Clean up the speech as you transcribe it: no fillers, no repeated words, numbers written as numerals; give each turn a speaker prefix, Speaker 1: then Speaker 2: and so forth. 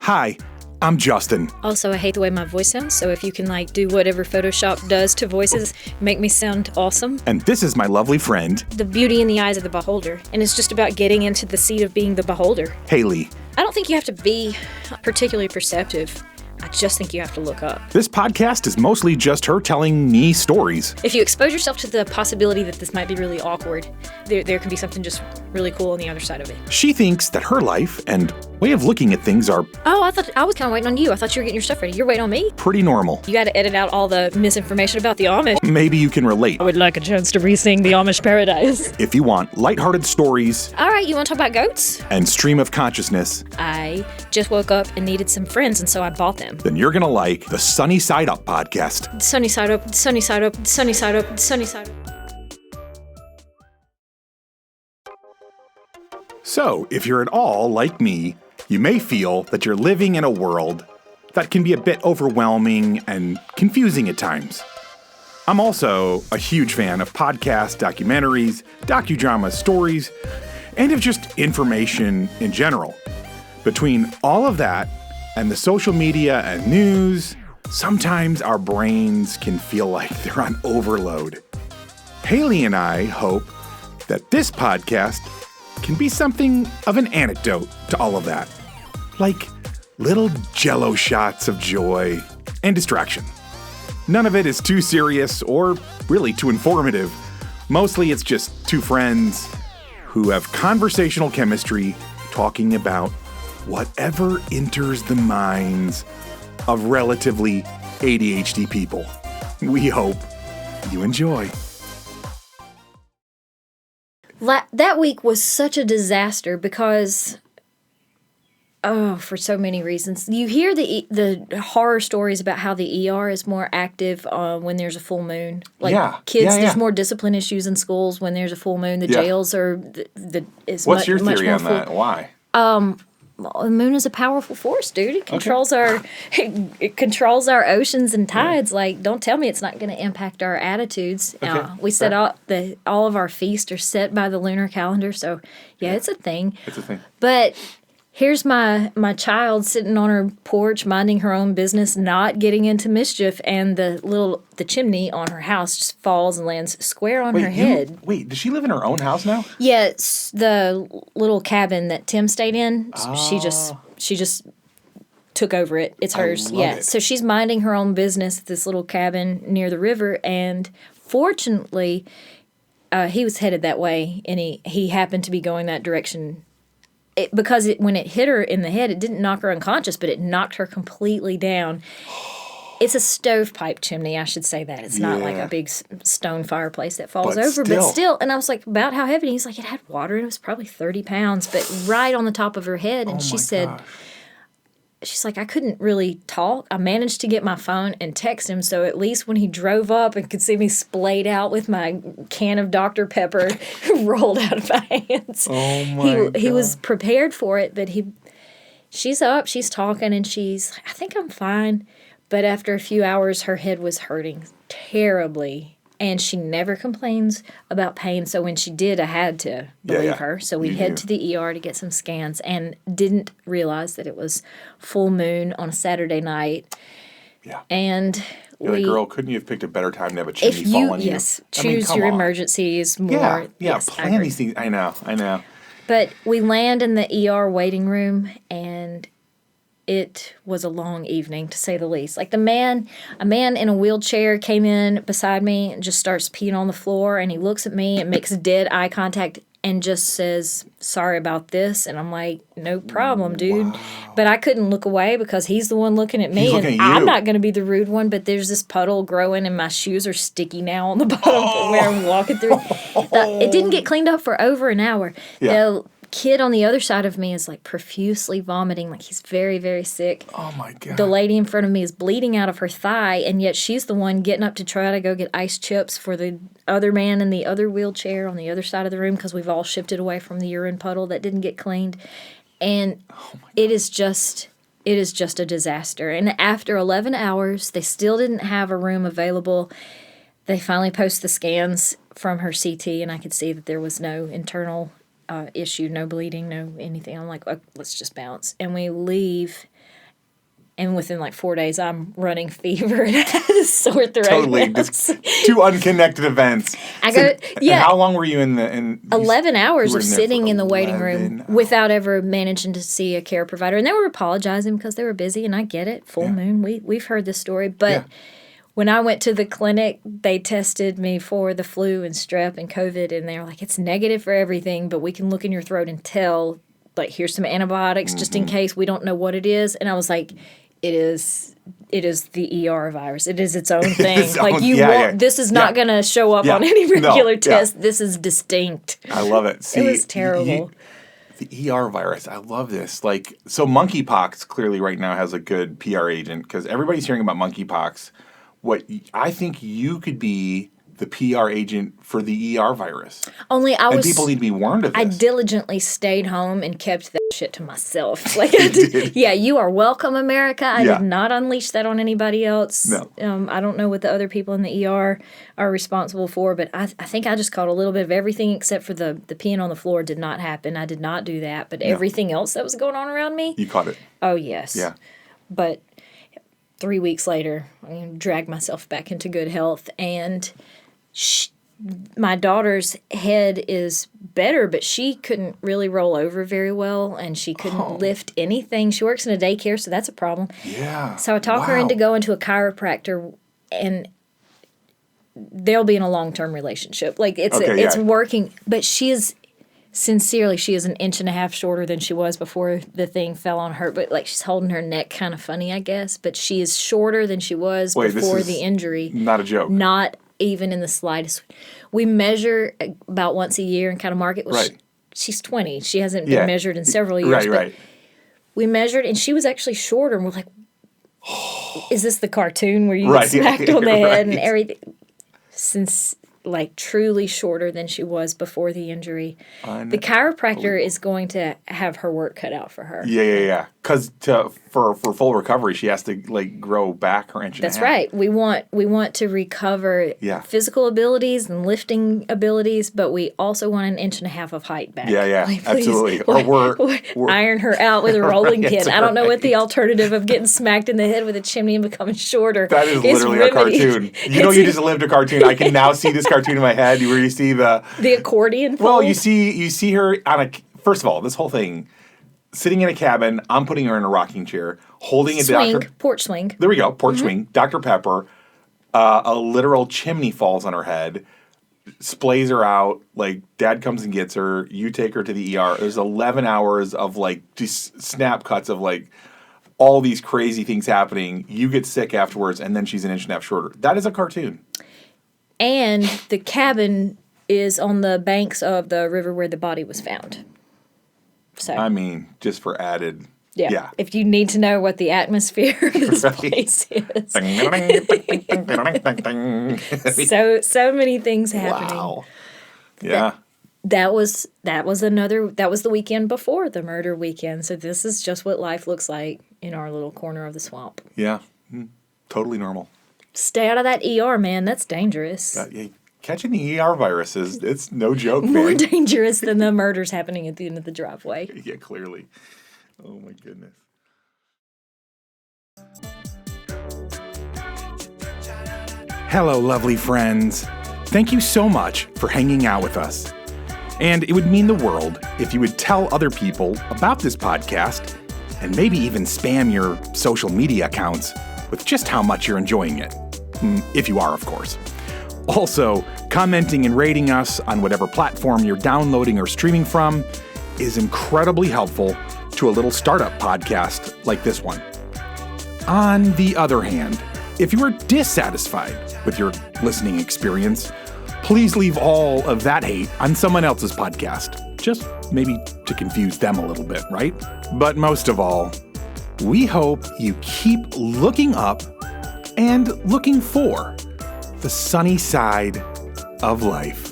Speaker 1: Hi, I'm Justin.
Speaker 2: Also, I hate the way my voice sounds, so if you can, do whatever Photoshop does to voices, make me sound awesome.
Speaker 1: And this is my lovely friend,
Speaker 2: The beauty in the eyes of the beholder, and it's just about getting into the seat of being the beholder.
Speaker 1: Hayley.
Speaker 2: I don't think you have to be particularly perceptive. I just think you have to look up.
Speaker 1: This podcast is mostly just her telling me stories.
Speaker 2: If you expose yourself to the possibility that this might be really awkward, there can be something just really cool on the other side of it.
Speaker 1: She thinks that her life and way of looking at things are
Speaker 2: Oh, I was kind of waiting on you. I thought you were getting your stuff ready. You're waiting on me?
Speaker 1: pretty normal.
Speaker 2: You got to edit out all the misinformation about the Amish.
Speaker 1: Maybe you can relate.
Speaker 2: I would like a chance to re-sing the Amish Paradise.
Speaker 1: If you want lighthearted stories
Speaker 2: All right, you want to talk about goats?
Speaker 1: and stream of consciousness,
Speaker 2: I just woke up and needed some friends, and so I bought them.
Speaker 1: then you're gonna like the Sunny Side Up podcast.
Speaker 2: Sunny side up, sunny side up, sunny side up, sunny side up.
Speaker 1: So, if you're at all like me, you may feel that you're living in a world that can be a bit overwhelming and confusing at times. I'm also a huge fan of podcasts, documentaries, docudramas, stories, and of just information in general. Between all of that and the social media and news, sometimes our brains can feel like they're on overload. Hayley and I hope that this podcast can be something of an antidote to all of that. Like little jello shots of joy and distraction. None of it is too serious or really too informative. Mostly it's just two friends who have conversational chemistry talking about whatever enters the minds of relatively ADHD people. We hope you enjoy.
Speaker 2: That week was such a disaster because, for so many reasons. You hear the horror stories about how the ER is more active when there's a full moon. Kids, there's more discipline issues in schools when there's a full moon. The jails are
Speaker 1: What's your theory on that? Why?
Speaker 2: The moon is a powerful force, dude. It controls it controls our oceans and tides. Don't tell me it's not going to impact our attitudes. We set all of our feasts are set by the lunar calendar, so it's a thing.
Speaker 1: It's a thing.
Speaker 2: But here's my child sitting on her porch, minding her own business, not getting into mischief, and the chimney on her house just falls and lands square on her head.
Speaker 1: Does she live in her own house now?
Speaker 2: Yeah, it's the little cabin that Tim stayed in. She just took over it. It's hers.
Speaker 1: It.
Speaker 2: So she's minding her own business at this little cabin near the river, and fortunately, he was headed that way, and he happened to be going that direction. When it hit her in the head, it didn't knock her unconscious, but it knocked her completely down. It's a stovepipe chimney, I should say that. It's not like a big stone fireplace that falls over. But still, and I was like, about how heavy? And he's like, it had water, and it was probably 30 pounds, but right on the top of her head. And she's like, I couldn't really talk. I managed to get my phone and text him, so at least when he drove up and could see me splayed out with my can of Dr. Pepper rolled out of my hands, he was prepared for it. But she's up, she's talking, and I think I'm fine. But after a few hours, her head was hurting terribly. And she never complains about pain. So when she did, I had to believe her. So we head to the ER to get some scans and didn't realize that it was full moon on a Saturday night.
Speaker 1: Yeah.
Speaker 2: And
Speaker 1: girl, couldn't you have picked a better time to have a chimney fall on you?
Speaker 2: Yes, choose your emergencies more.
Speaker 1: Yeah,
Speaker 2: yes,
Speaker 1: plan these things. I know.
Speaker 2: But we land in the ER waiting room, and it was a long evening, to say the least. A man in a wheelchair came in beside me and just starts peeing on the floor, and he looks at me and makes dead eye contact and just says, "Sorry about this." And I'm like, "No problem, dude." Wow. But I couldn't look away because he's the one looking at me.
Speaker 1: He's looking at you.
Speaker 2: I'm not going to be the rude one, but there's this puddle growing, and my shoes are sticky now on the bottom from where I'm walking through. It didn't get cleaned up for over an hour. The kid on the other side of me is profusely vomiting, he's very, very sick.
Speaker 1: Oh my God.
Speaker 2: The lady in front of me is bleeding out of her thigh, and yet she's the one getting up to try to go get ice chips for the other man in the other wheelchair on the other side of the room, because we've all shifted away from the urine puddle that didn't get cleaned. And it is just a disaster. And after 11 hours, they still didn't have a room available. They finally post the scans from her CT, and I could see that there was no internal issue, no bleeding, no anything. I'm like, oh, let's just bounce. And we leave. And within like 4 days, I'm running fever and I had a sore throat.
Speaker 1: Totally. Just two unconnected events. And how long were you in
Speaker 2: 11 hours of sitting in the waiting room without ever managing to see a care provider. And they were apologizing because they were busy, and I get it. Full moon. We've heard this story. But when I went to the clinic, they tested me for the flu and strep and COVID, and they were like, it's negative for everything, but we can look in your throat and tell, like, here's some antibiotics just in case. We don't know what it is. And I was like, it is the ER virus. It is its own thing. This is not going to show up on any regular test. This is distinct.
Speaker 1: I love it. See,
Speaker 2: it was terrible.
Speaker 1: The ER virus. I love this. Like, so monkeypox clearly right now has a good PR agent because everybody's hearing about monkeypox. What I think you could be the PR agent for the ER virus. And people need to be warned of this.
Speaker 2: I diligently stayed home and kept that shit to myself. Like, I did. Yeah, you are welcome, America. I did not unleash that on anybody else.
Speaker 1: No.
Speaker 2: I don't know what the other people in the ER are responsible for, but I think I just caught a little bit of everything except for the peeing on the floor did not happen. I did not do that, but everything else that was going on around me.
Speaker 1: You caught it.
Speaker 2: Oh, yes.
Speaker 1: Yeah.
Speaker 2: But 3 weeks later, I dragged myself back into good health, and my daughter's head is better, but she couldn't really roll over very well, and she couldn't lift anything. She works in a daycare, so that's a problem.
Speaker 1: Yeah.
Speaker 2: So I talked her into going to a chiropractor, and they'll be in a long-term relationship. Like, it's working, but she is an inch and a half shorter than she was before the thing fell on her. But, like, she's holding her neck kind of funny, I guess. But she is shorter than she was before the injury.
Speaker 1: Not a joke.
Speaker 2: Not even in the slightest. We measure about once a year and kind of mark it. She's 20. She hasn't been measured in several years.
Speaker 1: Right.
Speaker 2: We measured, and she was actually shorter. And we're like, is this the cartoon where you get smacked on the head and everything? Since, like, truly shorter than she was before the injury. The chiropractor is going to have her work cut out for her.
Speaker 1: Yeah. Because for full recovery, she has to, like, grow back her inch and a half.
Speaker 2: That's right. We want to recover physical abilities and lifting abilities, but we also want an inch and a half of height back.
Speaker 1: Yeah, like, absolutely. Or we're
Speaker 2: iron her out with a rolling pin. I don't know what the alternative of getting smacked in the head with a chimney and becoming shorter.
Speaker 1: That is literally a cartoon. You just lived a cartoon. I can now see this cartoon in my head where you see the
Speaker 2: accordion fold.
Speaker 1: Well, you see her on first of all, this whole thing, sitting in a cabin, I'm putting her in a rocking chair, holding a
Speaker 2: porch swing.
Speaker 1: There we go, porch swing, Dr. Pepper, a literal chimney falls on her head, splays her out, like, Dad comes and gets her, you take her to the ER. There's 11 hours of, like, just snap cuts of, like, all these crazy things happening. You get sick afterwards, and then she's an inch and a half shorter. That is a cartoon.
Speaker 2: And the cabin is on the banks of the river where the body was found. So,
Speaker 1: I mean, just for added...
Speaker 2: Yeah. If you need to know what the atmosphere of this place is. so many things happening.
Speaker 1: Wow. Yeah.
Speaker 2: That was the weekend before the murder weekend. So this is just what life looks like in our little corner of the swamp.
Speaker 1: Yeah. Totally normal.
Speaker 2: Stay out of that ER, man. That's dangerous.
Speaker 1: Catching the ER virus it's no joke, man.
Speaker 2: More dangerous than the murders happening at the end of the driveway.
Speaker 1: Yeah, clearly. Oh, my goodness. Hello, lovely friends. Thank you so much for hanging out with us. And it would mean the world if you would tell other people about this podcast and maybe even spam your social media accounts with just how much you're enjoying it. If you are, of course. Also, commenting and rating us on whatever platform you're downloading or streaming from is incredibly helpful to a little startup podcast like this one. On the other hand, if you are dissatisfied with your listening experience, please leave all of that hate on someone else's podcast. Just maybe to confuse them a little bit, right? But most of all, we hope you keep looking up and looking for the sunny side of life.